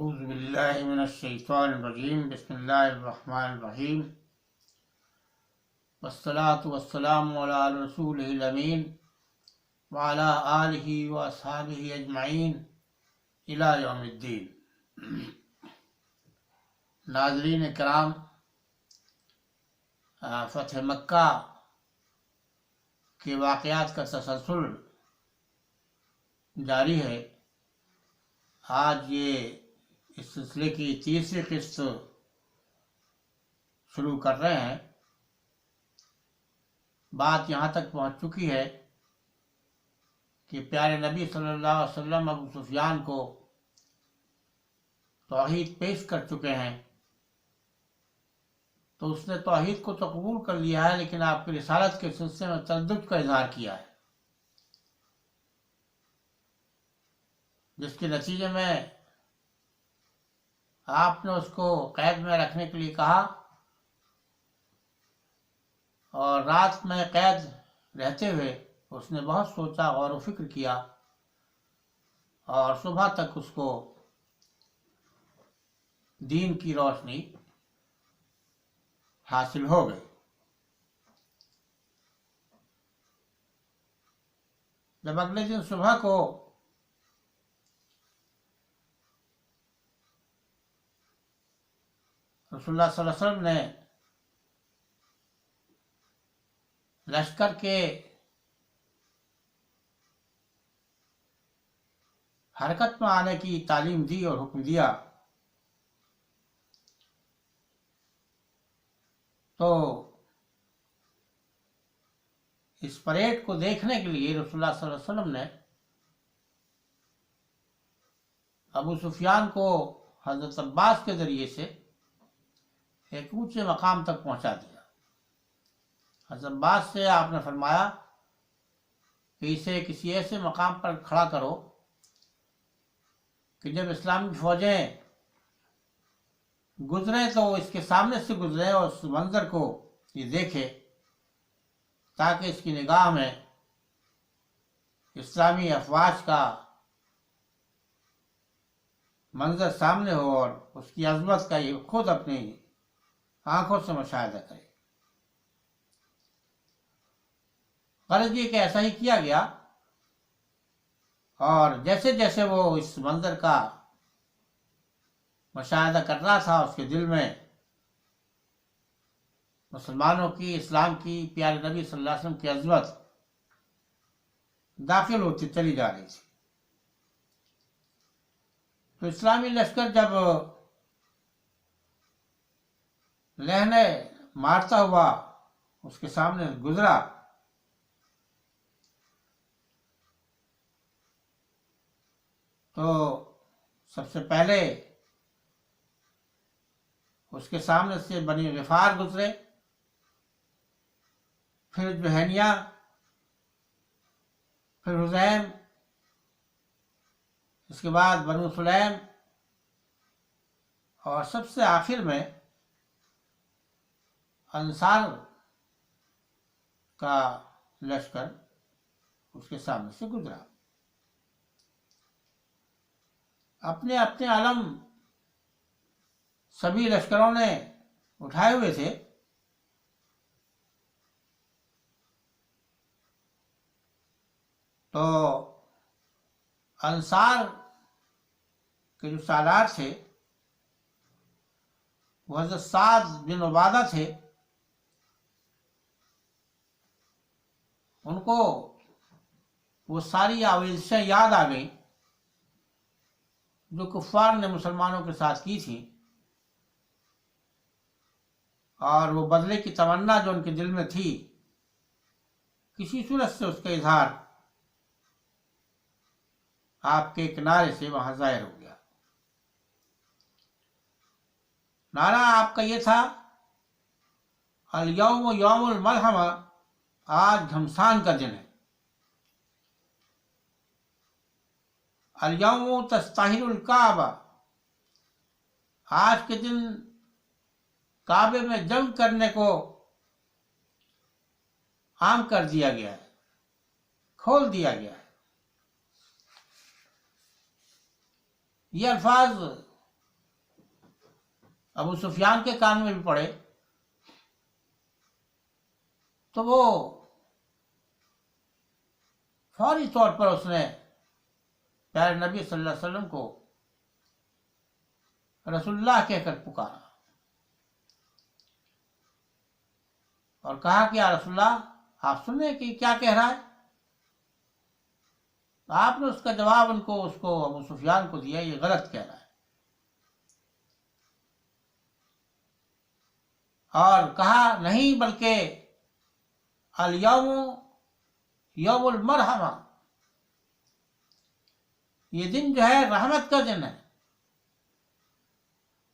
اعوذ باللہ من الشیطان الرجیم بسم اللہ الرحمن الرحیم والصلاة والسلام علی رسولہ الامین وعلی آلہ واصحابہ اجمعین الی یوم الدین۔ ناظرین کرام، فتح مکہ کے واقعات کا تسلسل جاری ہے۔ آج یہ اس سلسلے کی تیسری قسط شروع کر رہے ہیں۔ بات یہاں تک پہنچ چکی ہے کہ پیارے نبی صلی اللہ علیہ وسلم ابو سفیان کو توحید پیش کر چکے ہیں، تو اس نے توحید کو تو قبول کر لیا ہے، لیکن آپ کی رسالت کے سلسلے میں تردد کا اظہار کیا ہے، جس کے نتیجے میں آپ نے اس کو قید میں رکھنے کے لیے کہا، اور رات میں قید رہتے ہوئے اس نے بہت سوچا، غور و فکر کیا، اور صبح تک اس کو دین کی روشنی حاصل ہو گئی۔ جب اگلے دن صبح کو رسول اللہ صلی اللہ علیہ وسلم نے لشکر کے حرکت میں آنے کی تعلیم دی اور حکم دیا، تو اس پریڈ کو دیکھنے کے لیے رسول اللہ صلی اللہ علیہ وسلم نے ابو سفیان کو حضرت عباس کے ذریعے سے ایک اونچے مقام تک پہنچا دیا۔ حضرت عباس سے آپ نے فرمایا کہ اسے کسی ایسے مقام پر کھڑا کرو کہ جب اسلامی فوجیں گزریں تو اس کے سامنے سے گزریں اور اس منظر کو یہ دیکھے، تاکہ اس کی نگاہ میں اسلامی افواج کا منظر سامنے ہو اور اس کی عظمت کا یہ خود اپنی آنکھوں سے مشاہدہ کرے۔ غرض یہ کہ ایسا ہی کیا گیا، اور جیسے جیسے وہ اس منظر کا مشاہدہ کر رہا تھا، اس کے دل میں مسلمانوں کی، اسلام کی، پیارے نبی صلی اللہ علیہ وسلم کی عظمت داخل ہوتی چلی جا رہی تھی۔ تو اسلامی لشکر جب لہنے مارتا ہوا اس کے سامنے گزرا، تو سب سے پہلے اس کے سامنے سے بنی غفار گزرے، پھر جوہینیہ، پھر حزیم، اس کے بعد بنو سلیم، اور سب سے آخر میں انصار کا لشکر اس کے سامنے سے گزرا۔ اپنے اپنے علم سبھی لشکروں نے اٹھائے ہوئے تھے، تو انصار کے جو سالار تھے وہ حضرت سعد بن عبادہ تھے۔ ان کو وہ ساری آویزشیں یاد آ گئیں جو کفار نے مسلمانوں کے ساتھ کی تھی، اور وہ بدلے کی تمنا جو ان کے دل میں تھی، کسی صورت سے اس کا اظہار آپ کے کنارے سے وہاں ظاہر ہو گیا۔ نعرہ آپ کا یہ تھا، الیوم یوم الملحمہ، آج گھمسان کا دن ہے۔ الیوم تستاہل الکعبہ، آج کے دن کعبے میں جنگ کرنے کو عام کر دیا گیا ہے، کھول دیا گیا ہے۔ یہ الفاظ ابو سفیان کے کان میں بھی پڑے تو وہ فوری طور پر اس نے پیارے نبی صلی اللہ علیہ وسلم کو رسول اللہ کہہ کر پکارا اور کہا کہ یا رسول اللہ آپ سن رہے ہیں کہ کیا کہہ رہا ہے؟ تو آپ نے اس کا جواب اس کو ابو سفیان کو دیا، یہ غلط کہہ رہا ہے، اور کہا نہیں بلکہ الیوم یوم المرحمہ، یہ دن جو ہے رحمت کا دن ہے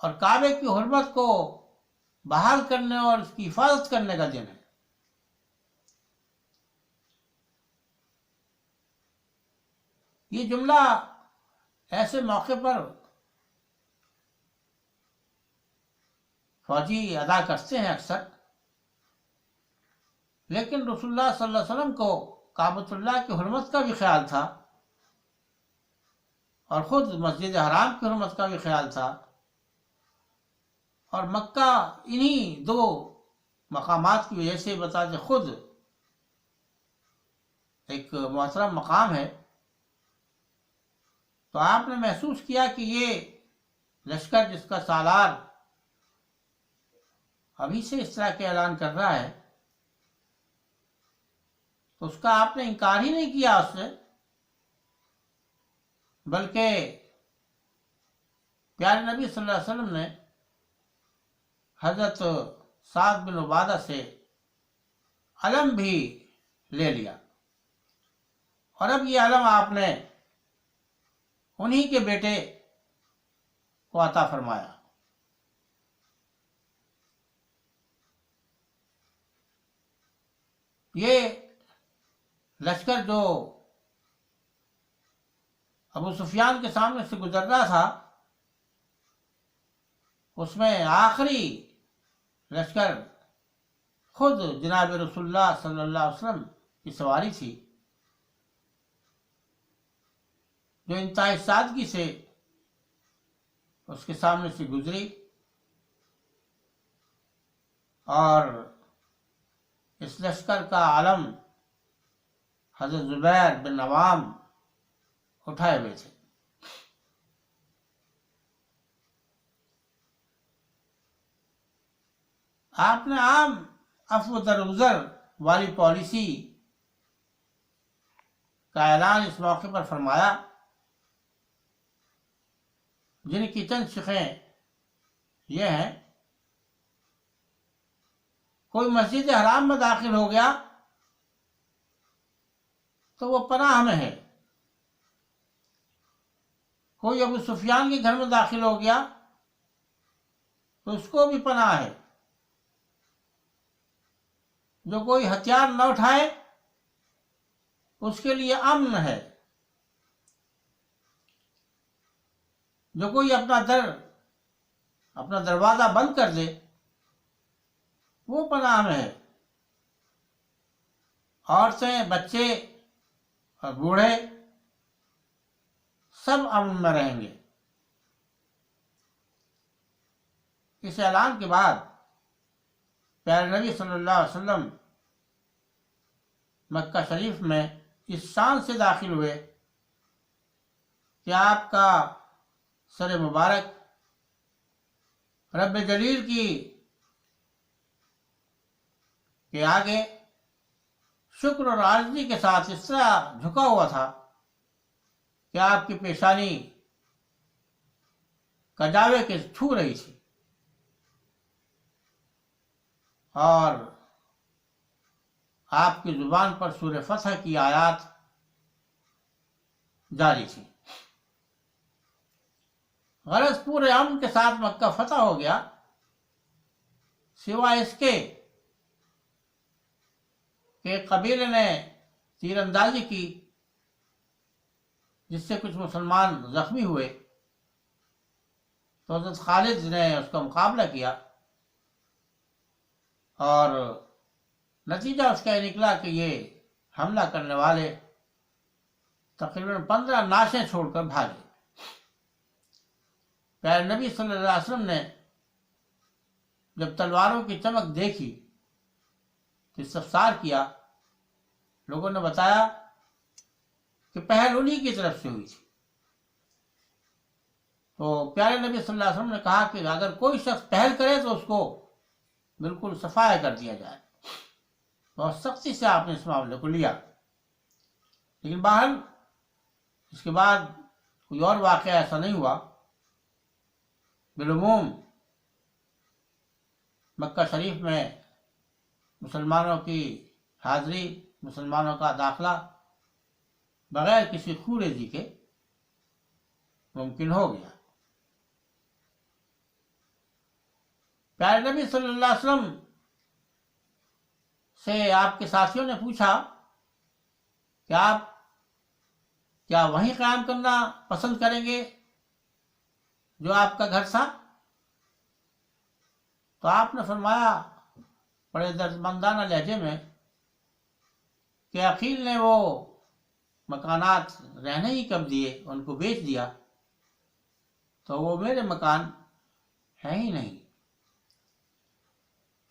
اور کعبے کی حرمت کو بحال کرنے اور اس کی حفاظت کرنے کا دن ہے۔ یہ جملہ ایسے موقع پر فوجی ادا کرتے ہیں اکثر، لیکن رسول اللہ صلی اللہ علیہ وسلم کو کعبۃ اللہ کی حرمت کا بھی خیال تھا اور خود مسجد حرام کی حرمت کا بھی خیال تھا، اور مکہ انہی دو مقامات کی وجہ سے بتاتے خود ایک محترم مقام ہے، تو آپ نے محسوس کیا کہ یہ لشکر جس کا سالار ابھی سے اس طرح کے اعلان کر رہا ہے، تو اس کا آپ نے انکار ہی نہیں کیا اس سے، بلکہ پیارے نبی صلی اللہ علیہ وسلم نے حضرت سعد بن عبادہ سے علم بھی لے لیا، اور اب یہ علم آپ نے انہی کے بیٹے کو عطا فرمایا۔ یہ لشکر جو ابو سفیان کے سامنے سے گزر رہا تھا، اس میں آخری لشکر خود جناب رسول اللہ صلی اللہ علیہ وسلم کی سواری تھی، جو انتہائی سادگی سے اس کے سامنے سے گزری اور اس لشکر کا علم حضرت زبیر بن عوام اٹھائے ہوئے تھے۔ آپ نے عام عفو درگزر والی پالیسی کا اعلان اس موقع پر فرمایا، جن کی چند شقیں یہ ہیں: کوئی مسجد حرام میں داخل ہو گیا تو وہ پناہ میں ہے، کوئی ابو سفیان کے گھر میں داخل ہو گیا تو اس کو بھی پناہ ہے، جو کوئی ہتھیار نہ اٹھائے اس کے لیے امن ہے، جو کوئی اپنا دروازہ بند کر دے وہ پناہ میں ہے، عورتیں، بچے اور بوڑھے سب امن میں رہیں گے۔ اس اعلان کے بعد پیارے نبی صلی اللہ علیہ وسلم مکہ شریف میں اس شان سے داخل ہوئے کہ آپ کا سر مبارک رب جلیل کے آگے شکر اور عاجزی کے ساتھ اس طرح جھکا ہوا تھا کہ آپ کی پیشانی کجاوے کے چھو رہی تھی، اور آپ کی زبان پر سورہ فتح کی آیات جاری تھی۔ غرض پورے امن کے ساتھ مکہ فتح ہو گیا، سوائے اس کے کہ قبیلے نے تیر اندازی کی جس سے کچھ مسلمان زخمی ہوئے، تو حضرت خالد نے اس کا مقابلہ کیا اور نتیجہ اس کا یہ نکلا کہ یہ حملہ کرنے والے تقریباً 15 نعشیں چھوڑ کر بھاگے۔ پیارے نبی صلی اللہ علیہ وسلم نے جب تلواروں کی چمک دیکھی تو استفسار کیا. لوگوں نے بتایا کہ پہل انہی کی طرف سے ہوئی تھی. تو پیارے نبی صلی اللہ علیہ وسلم نے کہا کہ اگر کوئی شخص پہل کرے تو اس کو بالکل صفایا کر دیا جائے. بہت سختی سے آپ نے اس معاملے کو لیا. لیکن بہرحال اس کے بعد کوئی اور واقعہ ایسا نہیں ہوا. بالعموم مکہ شریف میں مسلمانوں کی حاضری، مسلمانوں کا داخلہ بغیر کسی خوریزی کے ممکن ہو گیا. پیارے نبی صلی اللہ علیہ وسلم سے آپ کے ساتھیوں نے پوچھا کہ آپ کیا وہیں قیام کرنا پسند کریں گے جو آپ کا گھر تھا؟ تو آپ نے فرمایا بڑے دردمندانہ لہجے میں کہ عقیل نے وہ مکانات رہنے ہی کب دیے، ان کو بیچ دیا، تو وہ میرے مکان ہیں ہی نہیں.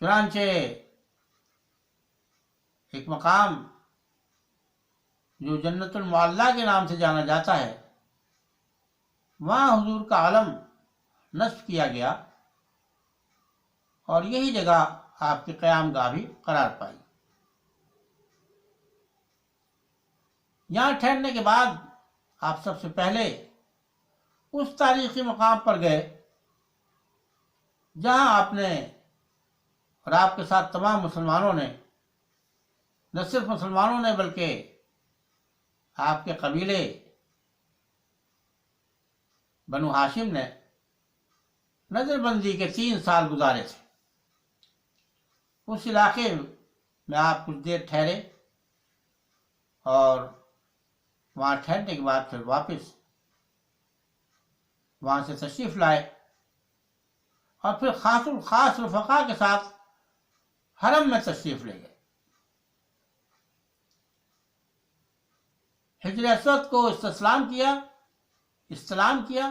چنانچہ ایک مقام جو جنت المعلیٰ کے نام سے جانا جاتا ہے، وہاں حضور کا علم نصب کیا گیا اور یہی جگہ آپ کی قیام گاہ بھی قرار پائی. یہاں ٹھہرنے کے بعد آپ سب سے پہلے اس تاریخی مقام پر گئے جہاں آپ نے اور آپ کے ساتھ تمام مسلمانوں نے، نہ صرف مسلمانوں نے بلکہ آپ کے قبیلے بنو ہاشم نے نظر بندی کے 3 سال گزارے تھے. اس علاقے میں آپ کچھ دیر ٹھہرے اور وہاں ٹھہرنے کے بعد پھر واپس وہاں سے تشریف لائے اور پھر خاص الخاص رفقا کے ساتھ حرم میں تشریف لے گئے. حجر اسود کو استلام کیا